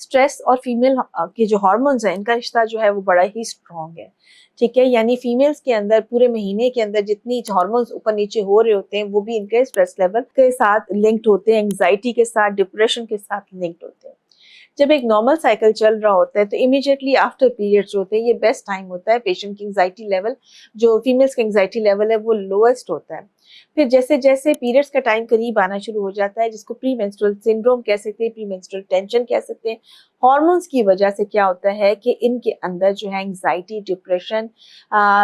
Stress और female के जो हार्मोन्स हैं इनका रिश्ता जो है वो बड़ा ही स्ट्रॉन्ग है। ठीक है, यानी फीमेल्स के अंदर पूरे महीने के अंदर जितनी हार्मोन्स ऊपर नीचे हो रहे होते हैं वो भी इनके स्ट्रेस लेवल के साथ लिंक्ड होते हैं, एंग्जाइटी के साथ, डिप्रेशन के साथ लिंक्ड होते हैं। जब एक नॉर्मल साइकिल चल रहा होता है तो इमीडिएटली आफ्टर पीरियड्स जो होते हैं ये बेस्ट टाइम होता है, पेशेंट की एंग्जाइटी लेवल, जो फीमेल्स का एंग्जाइटी लेवल है वो लोएस्ट होता है। फिर जैसे जैसे पीरियड्स का टाइम करीब आना शुरू हो जाता है, जिसको प्री मेंस्ट्रुअल सिंड्रोम कह सकते हैं, प्री मेंस्ट्रुअल टेंशन कह सकते हैं, हार्मोन्स की वजह से क्या होता है कि इनके अंदर जो है एंग्जाइटी, डिप्रेशन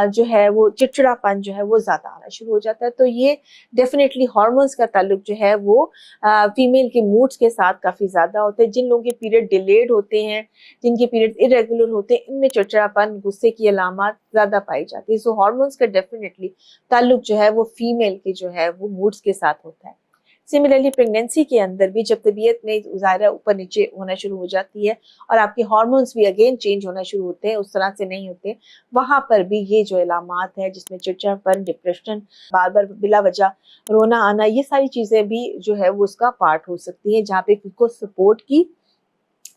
जो है वो चिड़चिड़ापन जो है वो ज्यादा आना शुरू हो जाता है। तो ये डेफिनेटली हार्मोन्स का ताल्लुक जो है वो फीमेल के मूड्स के साथ काफी ज्यादा होते हैं। जिन लोगों के पीरियड डिलेड होते हैं, जिनके पीरियड इरेगुलर होते हैं, इनमें चिड़चिड़ापन, गुस्से की अलामत ज्यादा पाई जाती है। सो हार्मोन्स का डेफिनेटली ताल्लुक जो है वो फीमेल के जो है वो मूड्स के साथ होता है। सिमिलरली प्रेगनेंसी के अंदर भी जब तबीयत में ज़ाहिरा ऊपर नीचे होना शुरू हो जाती है और आपके हार्मोन्स भी अगेन चेंज होना शुरू होते हैं, उस तरह से नहीं होते, वहाँ पर भी ये जो इलामात है जिसमें चिड़चिड़ापन, डिप्रेशन, बार बार बिला वजह रोना आना, ये सारी चीज़ें भी जो है वो उसका पार्ट हो सकती हैं, जहाँ पे खुद को सपोर्ट की,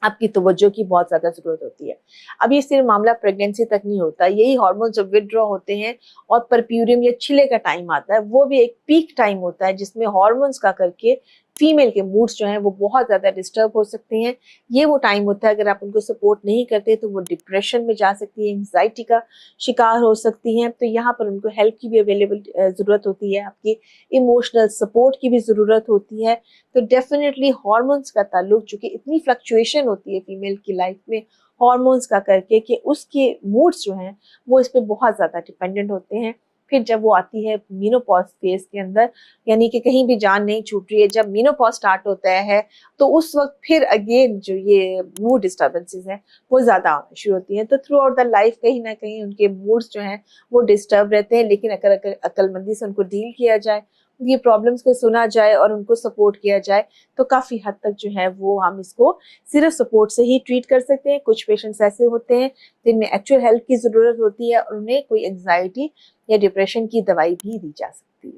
आपकी तवज्जो की बहुत ज़्यादा ज़रूरत होती है। अब ये सिर्फ मामला प्रेगनेंसी तक नहीं होता, यही हार्मोन जब विदड्रॉ होते हैं और परप्यूरियम या छिले का टाइम आता है, वो भी एक पीक टाइम होता है जिसमें हार्मोन्स का करके फीमेल के मूड्स जो हैं वो बहुत ज़्यादा डिस्टर्ब हो सकते हैं। ये वो टाइम होता है, अगर आप उनको सपोर्ट नहीं करते तो वो डिप्रेशन में जा सकती है, एंग्जाइटी का शिकार हो सकती हैं। तो यहाँ पर उनको हेल्प की भी अवेलेबल ज़रूरत होती है, आपकी इमोशनल सपोर्ट की भी ज़रूरत होती है। तो डेफिनेटली हार्मोन्स का ताल्लुक, चूंकि इतनी फ्लक्चुएशन होती है फीमेल की लाइफ में हार्मोन्स का करके, कि उसके मूड्स जो हैं वो इस पे बहुत ज़्यादा डिपेंडेंट होते हैं। फिर जब वो आती है मीनोपॉज फेज के अंदर, यानी कि कहीं भी जान नहीं छूट रही है, जब मीनोपॉज स्टार्ट होता है तो उस वक्त फिर अगेन जो ये मूड डिस्टर्बेंसेस हैं वो ज़्यादा आना शुरू होती हैं। तो थ्रू आउट द लाइफ कहीं ना कहीं उनके मूड्स जो हैं वो डिस्टर्ब रहते हैं, लेकिन अगर अक्लमंदी से उनको डील किया जाए, ये प्रॉब्लम्स को सुना जाए और उनको सपोर्ट किया जाए, तो काफ़ी हद तक जो है वो हम इसको सिर्फ सपोर्ट से ही ट्रीट कर सकते हैं। कुछ पेशेंट्स ऐसे होते हैं जिनमें एक्चुअल हेल्प की ज़रूरत होती है और उन्हें कोई एंग्जाइटी या डिप्रेशन की दवाई भी दी जा सकती है।